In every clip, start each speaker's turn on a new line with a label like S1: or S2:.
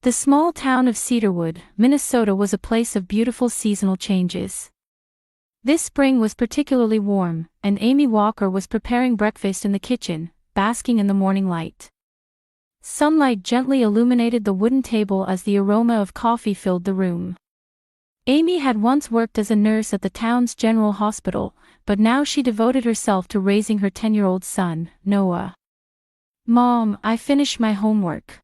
S1: The small town of Cedarwood, Minnesota was a place of beautiful seasonal changes. This spring was particularly warm, and Amy Walker was preparing breakfast in the kitchen, basking in the morning light. Sunlight gently illuminated the wooden table as the aroma of coffee filled the room. Amy had once worked as a nurse at the town's general hospital, but now she devoted herself to raising her 10-year-old son, Noah. "Mom, I finished my homework."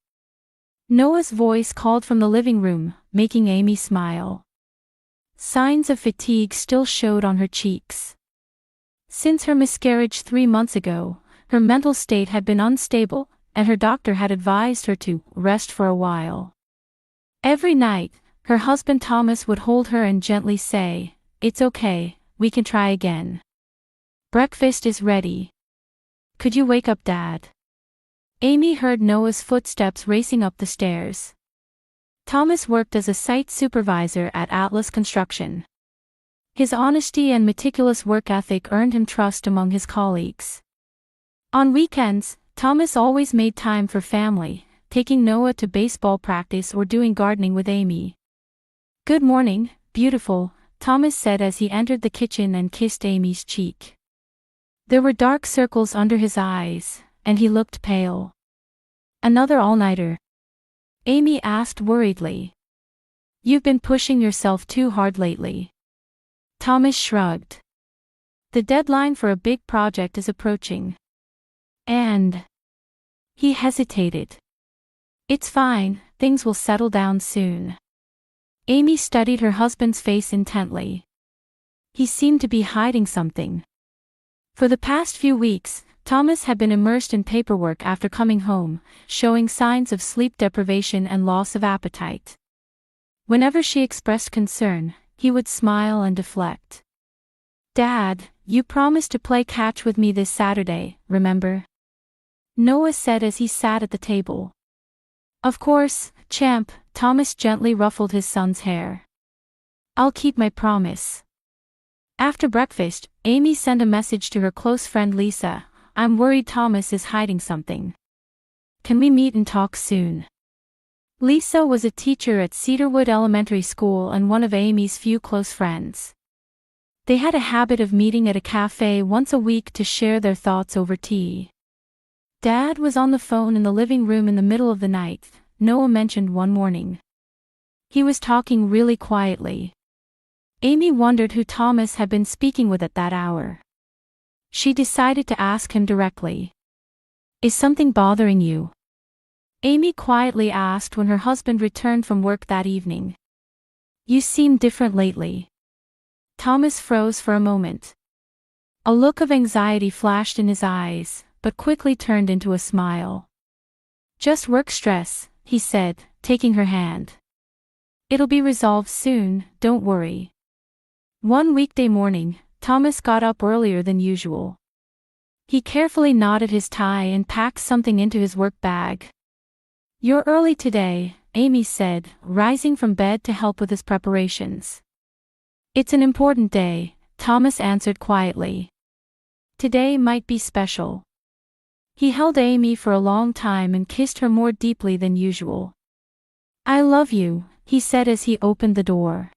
S1: Noah's voice called from the living room, making Amy smile. Signs of fatigue still showed on her cheeks. Since her miscarriage 3 months ago, her mental state had been unstable, and her doctor had advised her to rest for a while. Every night, her husband Thomas would hold her and gently say, "It's okay, we can try again. Breakfast is ready. Could you wake up Dad?" Amy heard Noah's footsteps racing up the stairs. Thomas worked as a site supervisor at Atlas Construction. His honesty and meticulous work ethic earned him trust among his colleagues. On weekends, Thomas always made time for family, taking Noah to baseball practice or doing gardening with Amy. "Good morning, beautiful," Thomas said as he entered the kitchen and kissed Amy's cheek. There were dark circles under his eyes, and he looked pale. "Another all-nighter?" Amy asked worriedly. "You've been pushing yourself too hard lately." Thomas shrugged. "The deadline for a big project is approaching. And..." He hesitated. "It's fine, things will settle down soon." Amy studied her husband's face intently. He seemed to be hiding something. For the past few weeks, Thomas had been immersed in paperwork after coming home, showing signs of sleep deprivation and loss of appetite. Whenever she expressed concern, he would smile and deflect. "Dad, you promised to play catch with me this Saturday, remember?" Noah said as he sat at the table. "Of course, champ," Thomas gently ruffled his son's hair. "I'll keep my promise." After breakfast, Amy sent a message to her close friend Lisa. "I'm worried Thomas is hiding something. Can we meet and talk soon?" Lisa was a teacher at Cedarwood Elementary School and one of Amy's few close friends. They had a habit of meeting at a cafe once a week to share their thoughts over tea. Dad was on the phone in the living room in the middle of the night, Noah mentioned one morning. He was talking really quietly. Amy wondered who Thomas had been speaking with at that hour. She decided to ask him directly. "Is something bothering you?" Amy quietly asked when her husband returned from work that evening. "You seem different lately." Thomas froze for a moment. A look of anxiety flashed in his eyes, but quickly turned into a smile. "Just work stress," he said, taking her hand. "It'll be resolved soon, don't worry." One weekday morning, Thomas got up earlier than usual. He carefully knotted his tie and packed something into his work bag. "You're early today," Amy said, rising from bed to help with his preparations. "It's an important day," Thomas answered quietly. "Today might be special." He held Amy for a long time and kissed her more deeply than usual. "I love you," he said as he opened the door.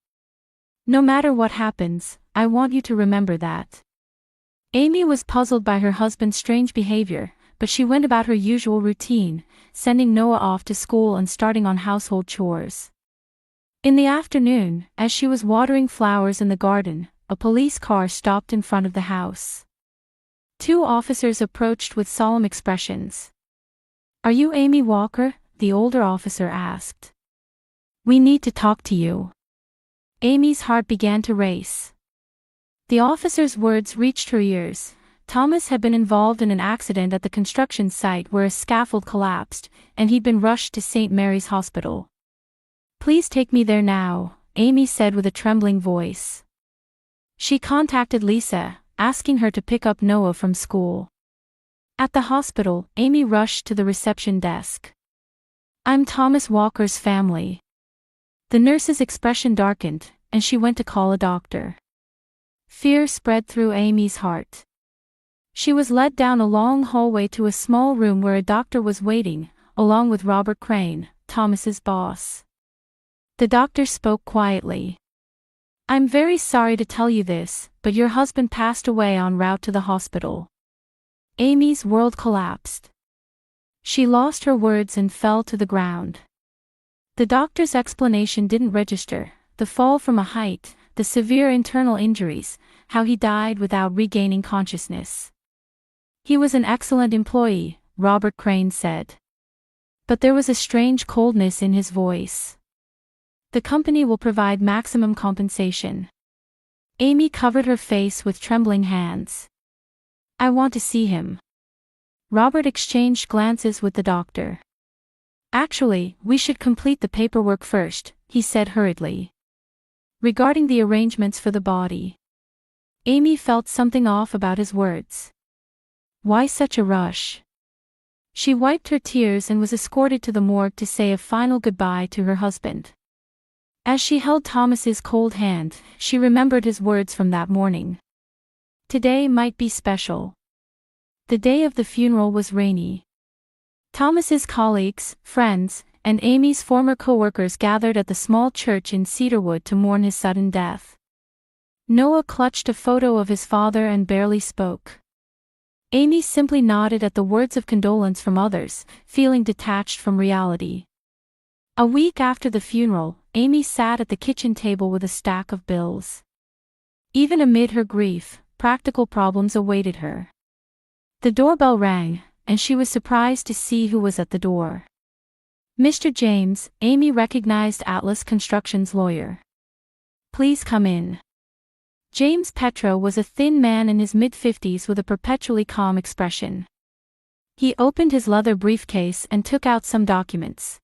S1: "No matter what happens, I want you to remember that." Amy was puzzled by her husband's strange behavior, but she went about her usual routine, sending Noah off to school and starting on household chores. In the afternoon, as she was watering flowers in the garden, a police car stopped in front of the house. 2 officers approached with solemn expressions. "Are you Amy Walker?" the older officer asked. "We need to talk to you." Amy's heart began to race. The officer's words reached her ears. Thomas had been involved in an accident at the construction site where a scaffold collapsed, and he'd been rushed to St. Mary's Hospital. "Please take me there now," Amy said with a trembling voice. She contacted Lisa, asking her to pick up Noah from school. At the hospital, Amy rushed to the reception desk. "I'm Thomas Walker's family." The nurse's expression darkened, and she went to call a doctor. Fear spread through Amy's heart. She was led down a long hallway to a small room where a doctor was waiting, along with Robert Crane, Thomas's boss. The doctor spoke quietly. I'm very sorry to tell you this, but your husband passed away en route to the hospital. Amy's world collapsed. She lost her words and fell to the ground. The doctor's explanation didn't register: the fall from a height, the severe internal injuries, how he died without regaining consciousness. He was an excellent employee, Robert Crane said. But there was a strange coldness in his voice. The company will provide maximum compensation. Amy covered her face with trembling hands. I want to see him. Robert exchanged glances with the doctor. Actually, we should complete the paperwork first, he said hurriedly. Regarding the arrangements for the body. Amy felt something off about his words. Why such a rush? She wiped her tears and was escorted to the morgue to say a final goodbye to her husband. As she held Thomas's cold hand, she remembered his words from that morning. Today might be special. The day of the funeral was rainy. Thomas's colleagues, friends, and Amy's former co-workers gathered at the small church in Cedarwood to mourn his sudden death. Noah clutched a photo of his father and barely spoke. Amy simply nodded at the words of condolence from others, feeling detached from reality. A week after the funeral, Amy sat at the kitchen table with a stack of bills. Even amid her grief, practical problems awaited her. The doorbell rang, and she was surprised to see who was at the door. Mr. James, Amy recognized Atlas Construction's lawyer. Please come in. James Petro was a thin man in his mid-50s with a perpetually calm expression. He opened his leather briefcase and took out some documents.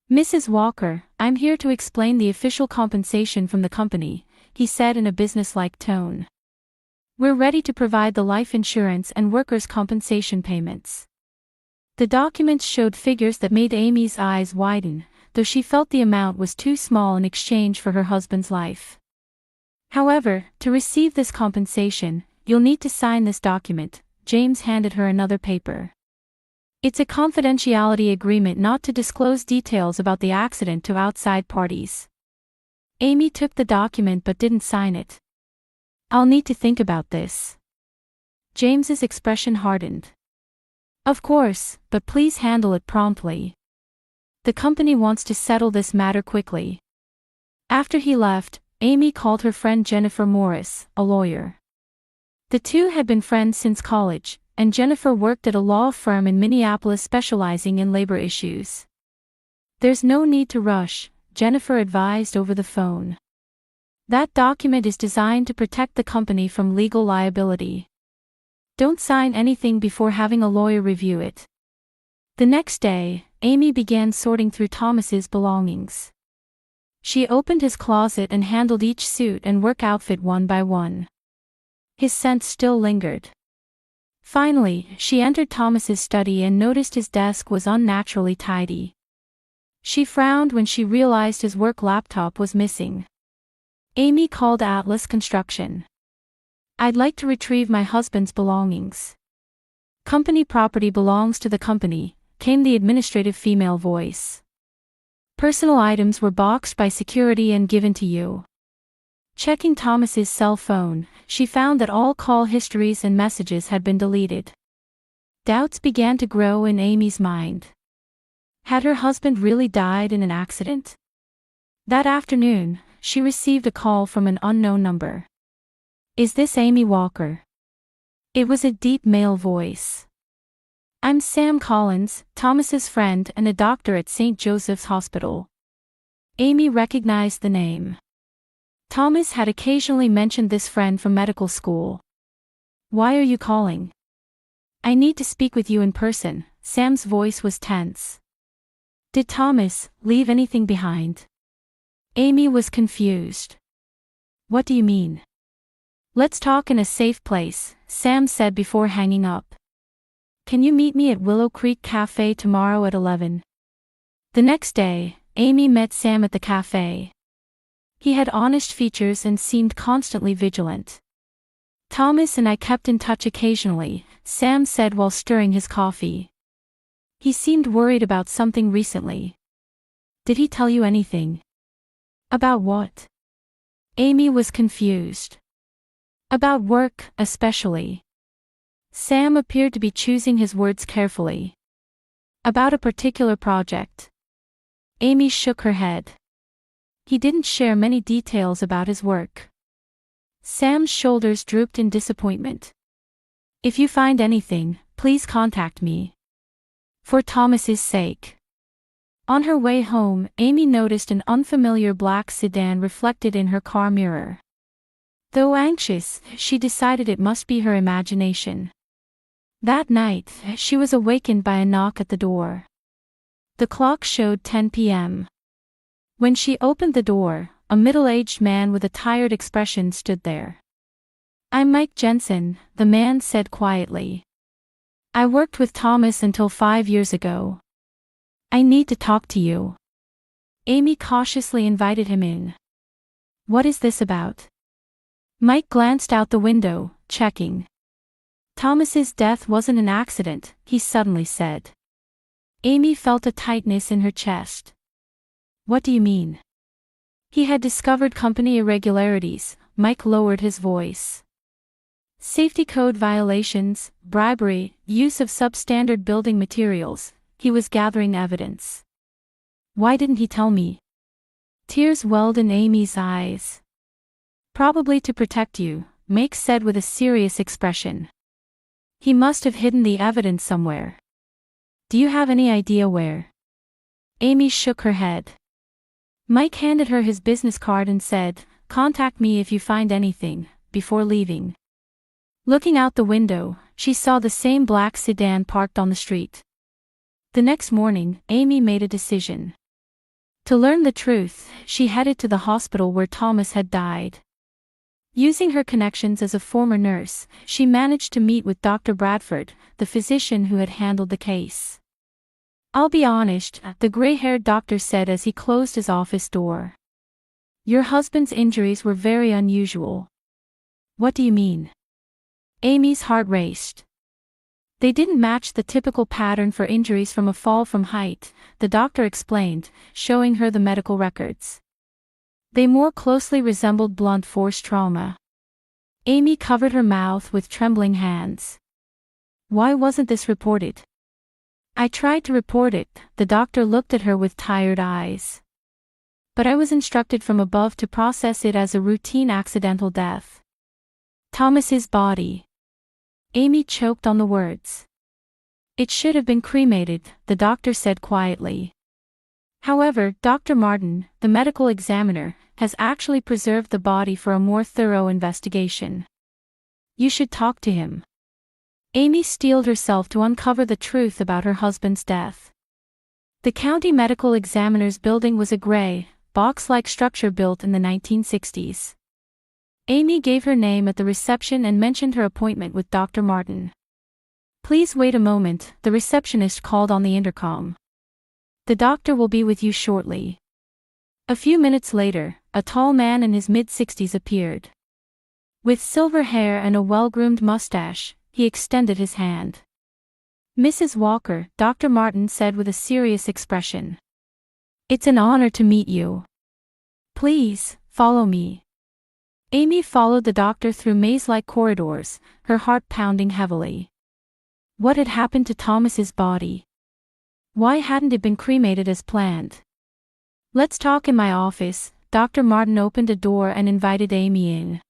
S1: Mrs. Walker, I'm here to explain the official compensation from the company, he said in a businesslike tone. We're ready to provide the life insurance and workers' compensation payments. The documents showed figures that made Amy's eyes widen, though she felt the amount was too small in exchange for her husband's life. However, to receive this compensation, you'll need to sign this document. James handed her another paper. It's a confidentiality agreement not to disclose details about the accident to outside parties. Amy took the document but didn't sign it. I'll need to think about this. James's expression hardened. Of course, but please handle it promptly. The company wants to settle this matter quickly. After he left, Amy called her friend Jennifer Morris, a lawyer. The two had been friends since college, and Jennifer worked at a law firm in Minneapolis specializing in labor issues. There's no need to rush, Jennifer advised over the phone. That document is designed to protect the company from legal liability. Don't sign anything before having a lawyer review it. The next day, Amy began sorting through Thomas's belongings. She opened his closet and handled each suit and work outfit one by one. His scent still lingered. Finally, she entered Thomas's study and noticed his desk was unnaturally tidy. She frowned when she realized his work laptop was missing. Amy called Atlas Construction. I'd like to retrieve my husband's belongings. Company property belongs to the company, came the administrative female voice. Personal items were boxed by security and given to you. Checking Thomas's cell phone, she found that all call histories and messages had been deleted. Doubts began to grow in Amy's mind. Had her husband really died in an accident? That afternoon, she received a call from an unknown number. Is this Amy Walker? It was a deep male voice. I'm Sam Collins, Thomas's friend and a doctor at St. Joseph's Hospital. Amy recognized the name. Thomas had occasionally mentioned this friend from medical school. Why are you calling? I need to speak with you in person. Sam's voice was tense. Did Thomas leave anything behind? Amy was confused. What do you mean? Let's talk in a safe place, Sam said before hanging up. Can you meet me at Willow Creek Cafe tomorrow at 11? The next day, Amy met Sam at the cafe. He had honest features and seemed constantly vigilant. Thomas and I kept in touch occasionally, Sam said while stirring his coffee. He seemed worried about something recently. Did he tell you anything? About what? Amy was confused. About work, especially. Sam appeared to be choosing his words carefully. About a particular project. Amy shook her head. He didn't share many details about his work. Sam's shoulders drooped in disappointment. If you find anything, please contact me. For Thomas's sake. On her way home, Amy noticed an unfamiliar black sedan reflected in her car mirror. Though anxious, she decided it must be her imagination. That night, she was awakened by a knock at the door. The clock showed 10 p.m. When she opened the door, a middle-aged man with a tired expression stood there. I'm Mike Jensen, the man said quietly. I worked with Thomas until 5 years ago. I need to talk to you. Amy cautiously invited him in. What is this about? Mike glanced out the window, checking. Thomas's death wasn't an accident, he suddenly said. Amy felt a tightness in her chest. What do you mean? He had discovered company irregularities. Mike lowered his voice. Safety code violations, bribery, use of substandard building materials. He was gathering evidence. Why didn't he tell me? Tears welled in Amy's eyes. Probably to protect you, Mike said with a serious expression. He must have hidden the evidence somewhere. Do you have any idea where? Amy shook her head. Mike handed her his business card and said, contact me if you find anything, before leaving. Looking out the window, she saw the same black sedan parked on the street. The next morning, Amy made a decision. To learn the truth, she headed to the hospital where Thomas had died. Using her connections as a former nurse, she managed to meet with Dr. Bradford, the physician who had handled the case. I'll be honest, the gray-haired doctor said as he closed his office door. Your husband's injuries were very unusual. What do you mean? Amy's heart raced. They didn't match the typical pattern for injuries from a fall from height, the doctor explained, showing her the medical records. They more closely resembled blunt force trauma. Amy covered her mouth with trembling hands. Why wasn't this reported? I tried to report it, the doctor looked at her with tired eyes. But I was instructed from above to process it as a routine accidental death. Thomas's body. Amy choked on the words. It should have been cremated, the doctor said quietly. However, Dr. Martin, the medical examiner, has actually preserved the body for a more thorough investigation. You should talk to him. Amy steeled herself to uncover the truth about her husband's death. The county medical examiner's building was a gray, box-like structure built in the 1960s. Amy gave her name at the reception and mentioned her appointment with Dr. Martin. Please wait a moment, the receptionist called on the intercom. The doctor will be with you shortly. A few minutes later, a tall man in his mid-60s appeared. With silver hair and a well-groomed mustache, he extended his hand. Mrs. Walker, Dr. Martin said with a serious expression. It's an honor to meet you. Please, follow me. Amy followed the doctor through maze-like corridors, her heart pounding heavily. What had happened to Thomas's body? Why hadn't it been cremated as planned? Let's talk in my office. Dr. Martin opened a door and invited Amy in.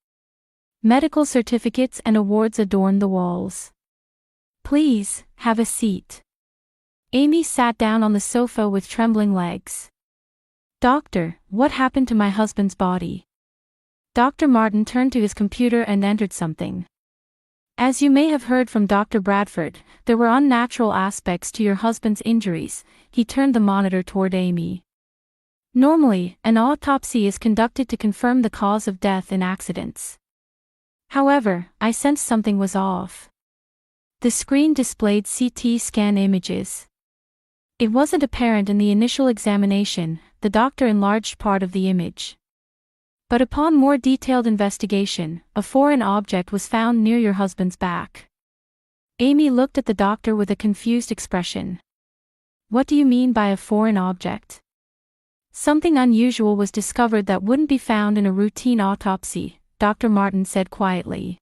S1: Medical certificates and awards adorned the walls. Please, have a seat. Amy sat down on the sofa with trembling legs. Doctor, what happened to my husband's body? Dr. Martin turned to his computer and entered something. As you may have heard from Dr. Bradford, there were unnatural aspects to your husband's injuries. He turned the monitor toward Amy. Normally, an autopsy is conducted to confirm the cause of death in accidents. However, I sensed something was off. The screen displayed CT scan images. It wasn't apparent in the initial examination, the doctor enlarged part of the image. But upon more detailed investigation, a foreign object was found near your husband's back. Amy looked at the doctor with a confused expression. What do you mean by a foreign object? Something unusual was discovered that wouldn't be found in a routine autopsy, Dr. Martin said quietly.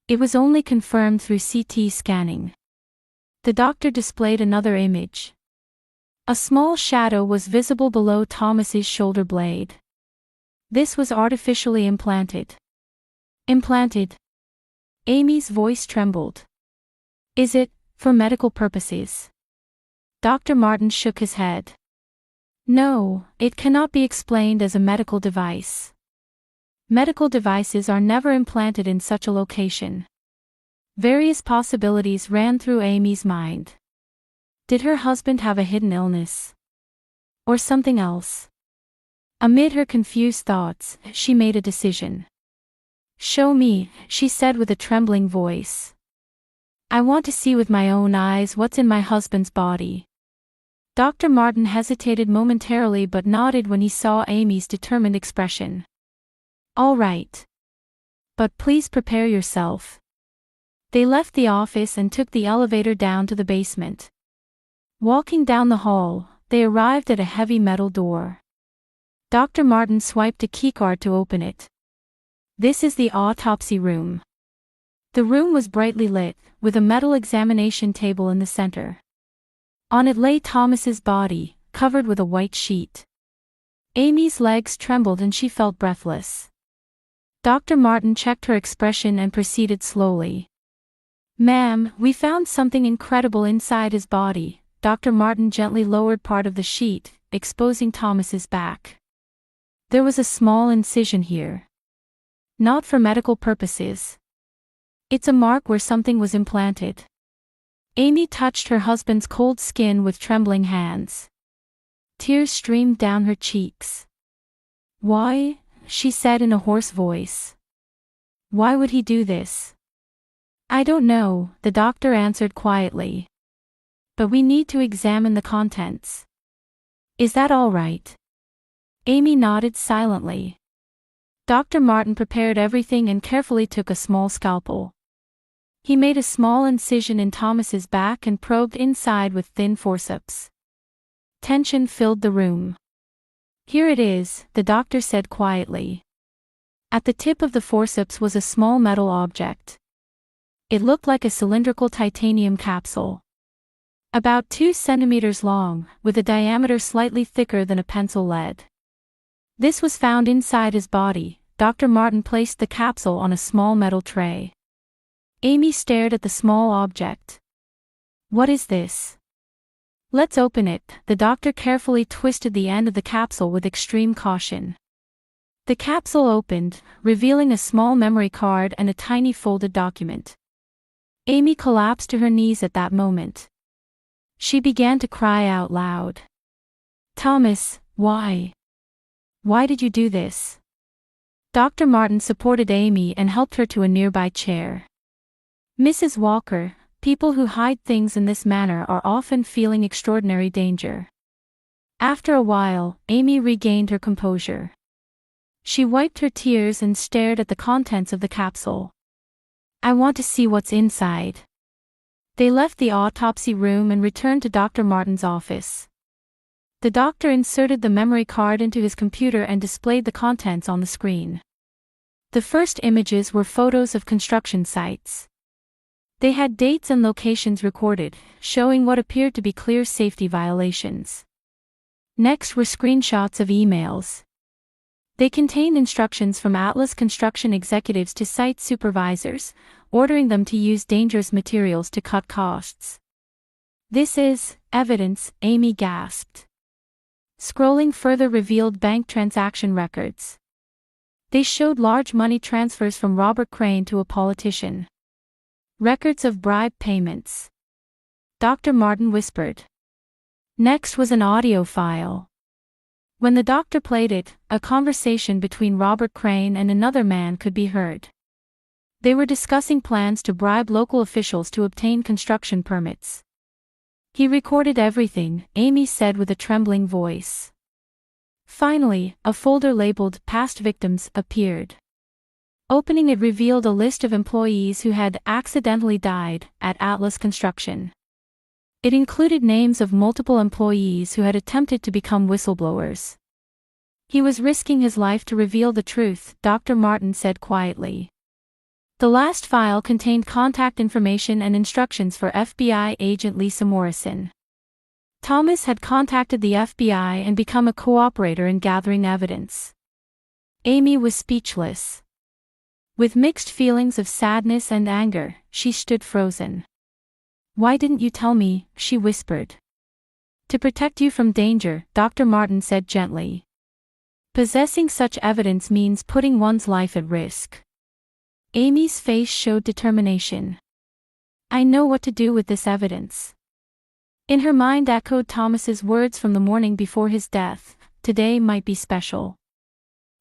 S1: It was only confirmed through CT scanning. The doctor displayed another image. A small shadow was visible below Thomas's shoulder blade. This was artificially implanted. Implanted? Amy's voice trembled. Is it, for medical purposes? Dr. Martin shook his head. No, it cannot be explained as a medical device. Medical devices are never implanted in such a location. Various possibilities ran through Amy's mind. Did her husband have a hidden illness? Or something else? Amid her confused thoughts, she made a decision. Show me, she said with a trembling voice. I want to see with my own eyes what's in my husband's body. Dr. Martin hesitated momentarily but nodded when he saw Amy's determined expression. All right. But please prepare yourself. They left the office and took the elevator down to the basement. Walking down the hall, they arrived at a heavy metal door. Dr. Martin swiped a keycard to open it. This is the autopsy room. The room was brightly lit, with a metal examination table in the center. On it lay Thomas's body, covered with a white sheet. Amy's legs trembled and she felt breathless. Dr. Martin checked her expression and proceeded slowly. Ma'am, we found something incredible inside his body. Dr. Martin gently lowered part of the sheet, exposing Thomas's back. There was a small incision here. Not for medical purposes. It's a mark where something was implanted. Amy touched her husband's cold skin with trembling hands. Tears streamed down her cheeks. Why? She said in a hoarse voice. Why would he do this? I don't know, the doctor answered quietly. But we need to examine the contents. Is that all right? Amy nodded silently. Dr. Martin prepared everything and carefully took a small scalpel. He made a small incision in Thomas's back and probed inside with thin forceps. Tension filled the room. Here it is, the doctor said quietly. At the tip of the forceps was a small metal object. It looked like a cylindrical titanium capsule. About 2 centimeters long, with a diameter slightly thicker than a pencil lead. This was found inside his body. Dr. Martin placed the capsule on a small metal tray. Amy stared at the small object. What is this? Let's open it. The doctor carefully twisted the end of the capsule with extreme caution. The capsule opened, revealing a small memory card and a tiny folded document. Amy collapsed to her knees at that moment. She began to cry out loud. Thomas, why? Why did you do this? Dr. Martin supported Amy and helped her to a nearby chair. Mrs. Walker, people who hide things in this manner are often feeling extraordinary danger. After a while, Amy regained her composure. She wiped her tears and stared at the contents of the capsule. I want to see what's inside. They left the autopsy room and returned to Dr. Martin's office. The doctor inserted the memory card into his computer and displayed the contents on the screen. The first images were photos of construction sites. They had dates and locations recorded, showing what appeared to be clear safety violations. Next were screenshots of emails. They contained instructions from Atlas construction executives to site supervisors, ordering them to use dangerous materials to cut costs. This is evidence, Amy gasped. Scrolling further revealed bank transaction records. They showed large money transfers from Robert Crane to a politician. Records of bribe payments. Dr. Martin whispered. Next was an audio file. When the doctor played it, a conversation between Robert Crane and another man could be heard. They were discussing plans to bribe local officials to obtain construction permits. He recorded everything, Amy said with a trembling voice. Finally, a folder labeled Past Victims appeared. Opening it revealed a list of employees who had accidentally died at Atlas Construction. It included names of multiple employees who had attempted to become whistleblowers. He was risking his life to reveal the truth, Dr. Martin said quietly. The last file contained contact information and instructions for FBI agent Lisa Morrison. Thomas had contacted the FBI and become a cooperator in gathering evidence. Amy was speechless. With mixed feelings of sadness and anger, she stood frozen. "Why didn't you tell me?" she whispered. "To protect you from danger," Dr. Martin said gently. "Possessing such evidence means putting one's life at risk." Amy's face showed determination. "I know what to do with this evidence." In her mind echoed Thomas's words from the morning before his death, "Today might be special."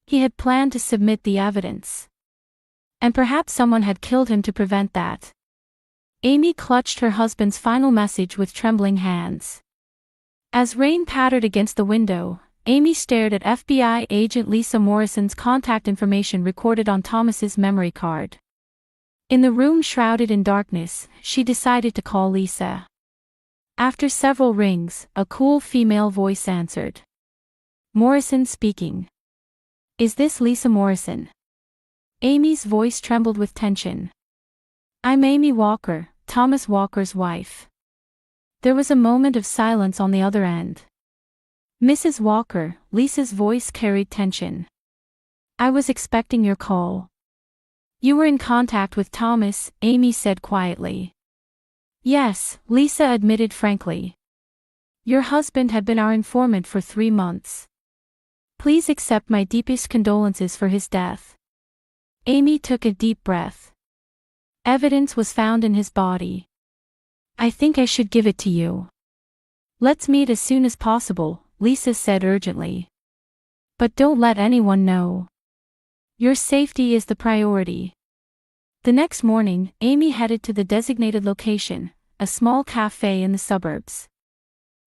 S1: He had planned to submit the evidence. And perhaps someone had killed him to prevent that. Amy clutched her husband's final message with trembling hands. As rain pattered against the window, Amy stared at FBI agent Lisa Morrison's contact information recorded on Thomas's memory card. In the room shrouded in darkness, she decided to call Lisa. After several rings, a cool female voice answered. "Morrison speaking. Is this Lisa Morrison?" Amy's voice trembled with tension. "I'm Amy Walker, Thomas Walker's wife." There was a moment of silence on the other end. "Mrs. Walker," Lisa's voice carried tension. "I was expecting your call." "You were in contact with Thomas," Amy said quietly. "Yes," Lisa admitted frankly. "Your husband had been our informant for 3 months. Please accept my deepest condolences for his death." Amy took a deep breath. "Evidence was found in his body. I think I should give it to you." "Let's meet as soon as possible," Lisa said urgently. "But don't let anyone know. Your safety is the priority." The next morning, Amy headed to the designated location, a small cafe in the suburbs.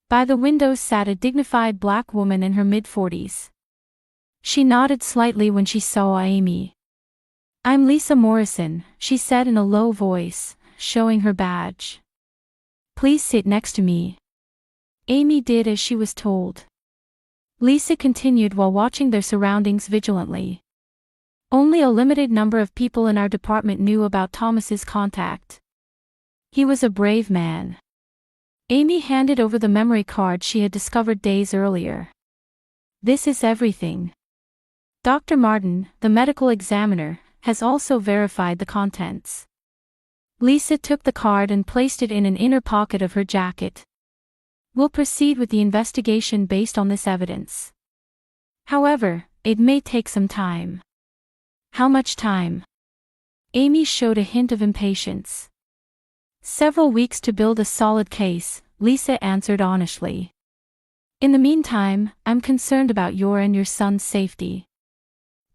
S1: By the window sat a dignified black woman in her mid-40s. She nodded slightly when she saw Amy. "I'm Lisa Morrison," she said in a low voice, showing her badge. "Please sit next to me." Amy did as she was told. Lisa continued while watching their surroundings vigilantly. "Only a limited number of people in our department knew about Thomas's contact. He was a brave man." Amy handed over the memory card she had discovered days earlier. "This is everything. Dr. Martin, the medical examiner, has also verified the contents." Lisa took the card and placed it in an inner pocket of her jacket. "We'll proceed with the investigation based on this evidence. However, it may take some time." "How much time?" Amy showed a hint of impatience. "Several weeks to build a solid case," Lisa answered honestly. "In the meantime, I'm concerned about your and your son's safety."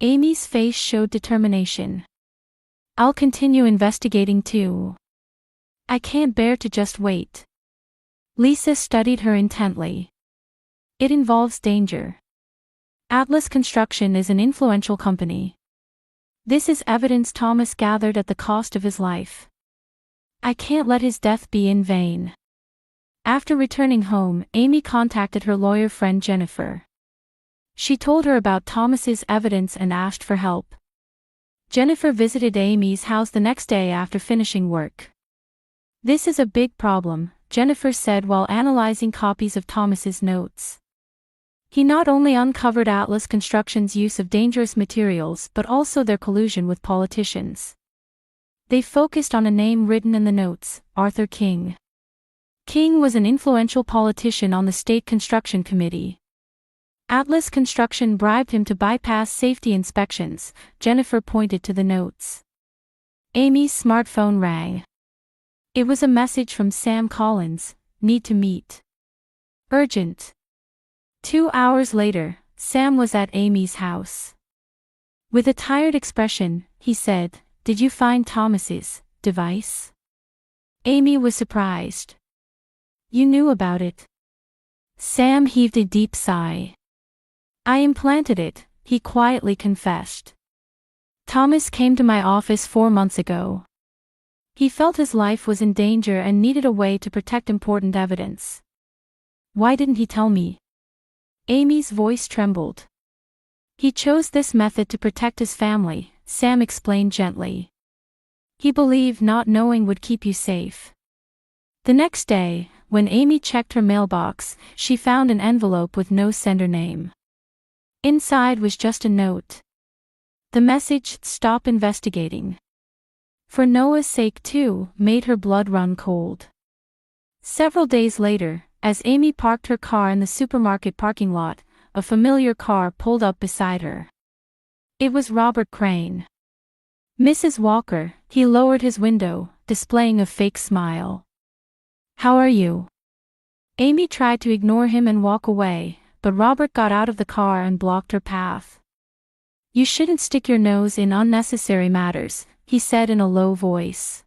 S1: Amy's face showed determination. "I'll continue investigating too. I can't bear to just wait." Lisa studied her intently. "It involves danger. Atlas Construction is an influential company. This is evidence Thomas gathered at the cost of his life. I can't let his death be in vain." After returning home, Amy contacted her lawyer friend Jennifer. She told her about Thomas's evidence and asked for help. Jennifer visited Amy's house the next day after finishing work. "This is a big problem," Jennifer said while analyzing copies of Thomas's notes. "He not only uncovered Atlas Construction's use of dangerous materials but also their collusion with politicians. They focused on a name written in the notes, Arthur King. King was an influential politician on the state construction committee. Atlas Construction bribed him to bypass safety inspections," Jennifer pointed to the notes. Amy's smartphone rang. It was a message from Sam Collins, "Need to meet. Urgent." 2 hours later, Sam was at Amy's house. With a tired expression, he said, "Did you find Thomas's device?" Amy was surprised. "You knew about it?" Sam heaved a deep sigh. "I implanted it," he quietly confessed. "Thomas came to my office 4 months ago. He felt his life was in danger and needed a way to protect important evidence. Why didn't he tell me?" Amy's voice trembled. He chose this method to protect his family, Sam explained gently. He believed not knowing would keep you safe. The next day, when Amy checked her mailbox, she found an envelope with no sender name. Inside was just a note. The message, "Stop investigating." For Noah's sake too, made her blood run cold. Several days later, as Amy parked her car in the supermarket parking lot, a familiar car pulled up beside her. It was Robert Crane. "Mrs. Walker," he lowered his window, displaying a fake smile. "How are you?" Amy tried to ignore him and walk away, but Robert got out of the car and blocked her path. "You shouldn't stick your nose in unnecessary matters," he said in a low voice.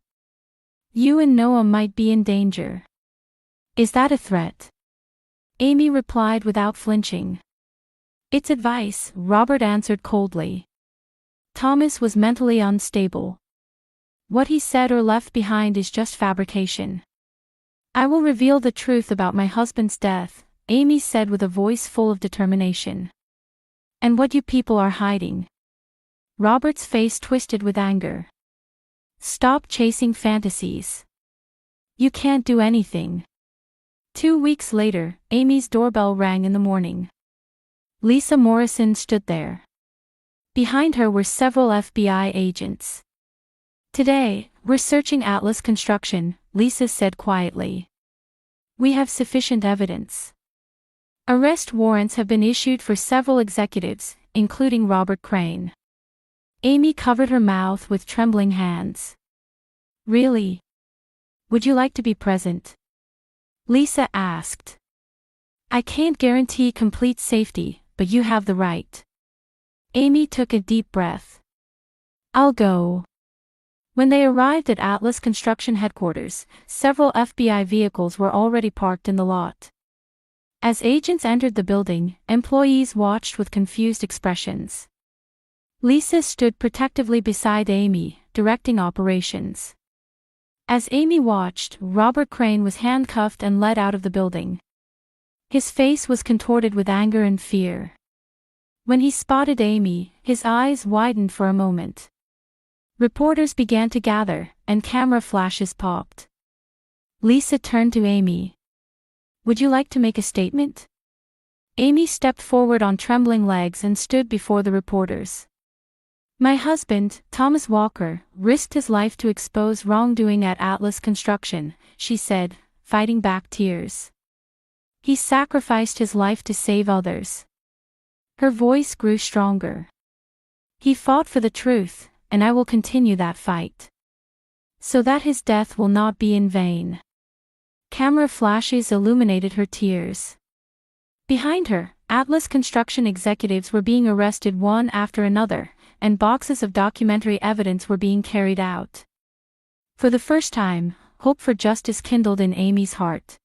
S1: "You and Noah might be in danger." "Is that a threat?" Amy replied without flinching. "It's advice," Robert answered coldly. "Thomas was mentally unstable. What he said or left behind is just fabrication." "I will reveal the truth about my husband's death," Amy said with a voice full of determination. "And what you people are hiding." Robert's face twisted with anger. "Stop chasing fantasies. You can't do anything." 2 weeks later, Amy's doorbell rang in the morning. Lisa Morrison stood there. Behind her were several FBI agents. "Today, we're searching Atlas Construction," Lisa said quietly. "We have sufficient evidence. Arrest warrants have been issued for several executives, including Robert Crane." Amy covered her mouth with trembling hands. "Really? Would you like to be present?" Lisa asked. "I can't guarantee complete safety, but you have the right." Amy took a deep breath. "I'll go." When they arrived at Atlas Construction headquarters, several FBI vehicles were already parked in the lot. As agents entered the building, employees watched with confused expressions. Lisa stood protectively beside Amy, directing operations. As Amy watched, Robert Crane was handcuffed and led out of the building. His face was contorted with anger and fear. When he spotted Amy, his eyes widened for a moment. Reporters began to gather, and camera flashes popped. Lisa turned to Amy. "Would you like to make a statement?" Amy stepped forward on trembling legs and stood before the reporters. "My husband, Thomas Walker, risked his life to expose wrongdoing at Atlas Construction," she said, fighting back tears. "He sacrificed his life to save others." Her voice grew stronger. "He fought for the truth, and I will continue that fight. So that his death will not be in vain." Camera flashes illuminated her tears. Behind her, Atlas Construction executives were being arrested one after another, and boxes of documentary evidence were being carried out. For the first time, hope for justice kindled in Amy's heart.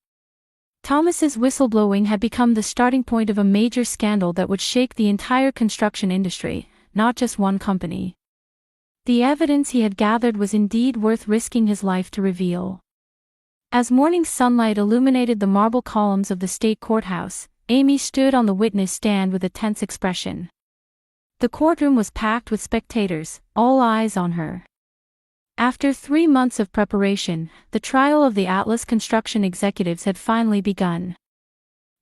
S1: Thomas's whistleblowing had become the starting point of a major scandal that would shake the entire construction industry, not just one company. The evidence he had gathered was indeed worth risking his life to reveal. As morning sunlight illuminated the marble columns of the state courthouse, Amy stood on the witness stand with a tense expression. The courtroom was packed with spectators, all eyes on her. After 3 months of preparation, the trial of the Atlas Construction executives had finally begun.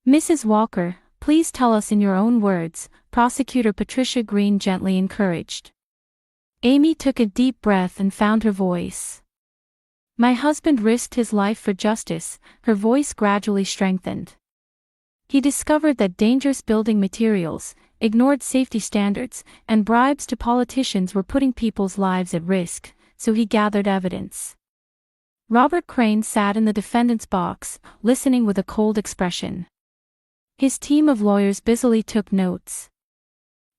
S1: "Mrs. Walker, please tell us in your own words," Prosecutor Patricia Green gently encouraged. Amy took a deep breath and found her voice. "My husband risked his life for justice," her voice gradually strengthened. "He discovered that dangerous building materials, ignored safety standards, and bribes to politicians were putting people's lives at risk, so he gathered evidence." Robert Crane sat in the defendant's box, listening with a cold expression. His team of lawyers busily took notes.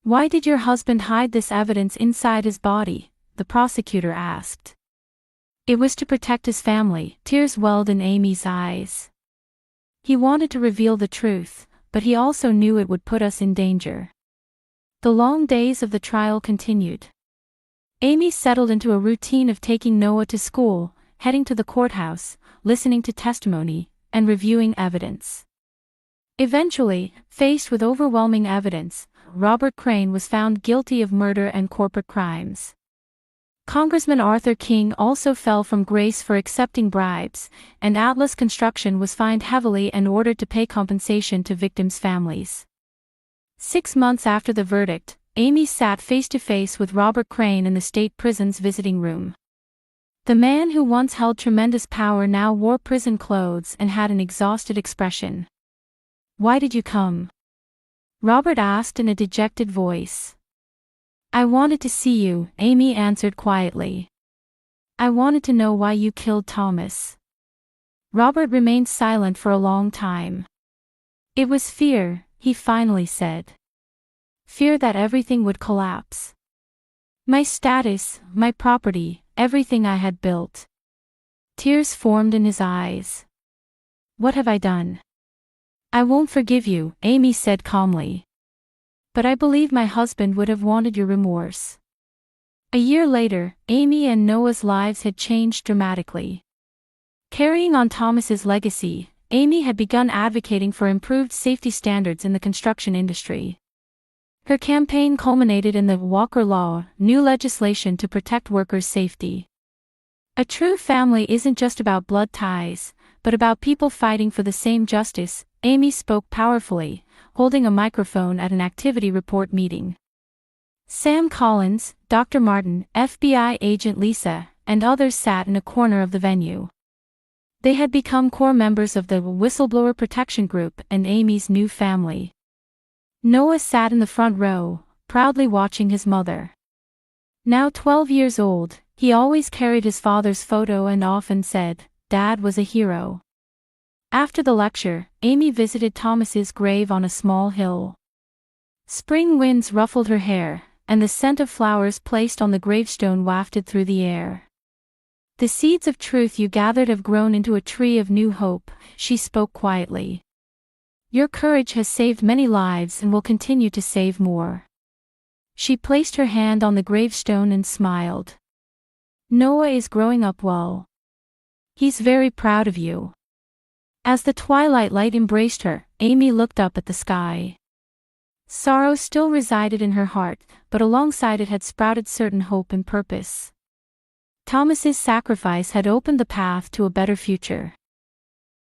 S1: "Why did your husband hide this evidence inside his body?" the prosecutor asked. "It was to protect his family," tears welled in Amy's eyes. "He wanted to reveal the truth, but he also knew it would put us in danger." The long days of the trial continued. Amy settled into a routine of taking Noah to school, heading to the courthouse, listening to testimony, and reviewing evidence. Eventually, faced with overwhelming evidence, Robert Crane was found guilty of murder and corporate crimes. Congressman Arthur King also fell from grace for accepting bribes, and Atlas Construction was fined heavily and ordered to pay compensation to victims' families. 6 months after the verdict, Amy sat face-to-face with Robert Crane in the state prison's visiting room. The man who once held tremendous power now wore prison clothes and had an exhausted expression. "Why did you come?" Robert asked in a dejected voice. "I wanted to see you," Amy answered quietly. "I wanted to know why you killed Thomas." Robert remained silent for a long time. "It was fear," he finally said. "Fear that everything would collapse. My status, my property, everything I had built." Tears formed in his eyes. "What have I done?" "I won't forgive you," Amy said calmly. "But I believe my husband would have wanted your remorse." A year later, Amy and Noah's lives had changed dramatically. Carrying on Thomas's legacy, Amy had begun advocating for improved safety standards in the construction industry. Her campaign culminated in the Walker Law, new legislation to protect workers' safety. A true family isn't just about blood ties, but about people fighting for the same justice, Amy spoke powerfully, holding a microphone at an activity report meeting. Sam Collins, Dr. Martin, FBI agent Lisa, and others sat in a corner of the venue. They had become core members of the Whistleblower Protection Group and Amy's new family. Noah sat in the front row, proudly watching his mother. Now 12 years old, he always carried his father's photo and often said, "Dad was a hero." After the lecture, Amy visited Thomas's grave on a small hill. Spring winds ruffled her hair, and the scent of flowers placed on the gravestone wafted through the air. "The seeds of truth you gathered have grown into a tree of new hope," she spoke quietly. "Your courage has saved many lives and will continue to save more." She placed her hand on the gravestone and smiled. "Noah is growing up well. He's very proud of you." As the twilight light embraced her, Amy looked up at the sky. Sorrow still resided in her heart, but alongside it had sprouted certain hope and purpose. Thomas's sacrifice had opened the path to a better future.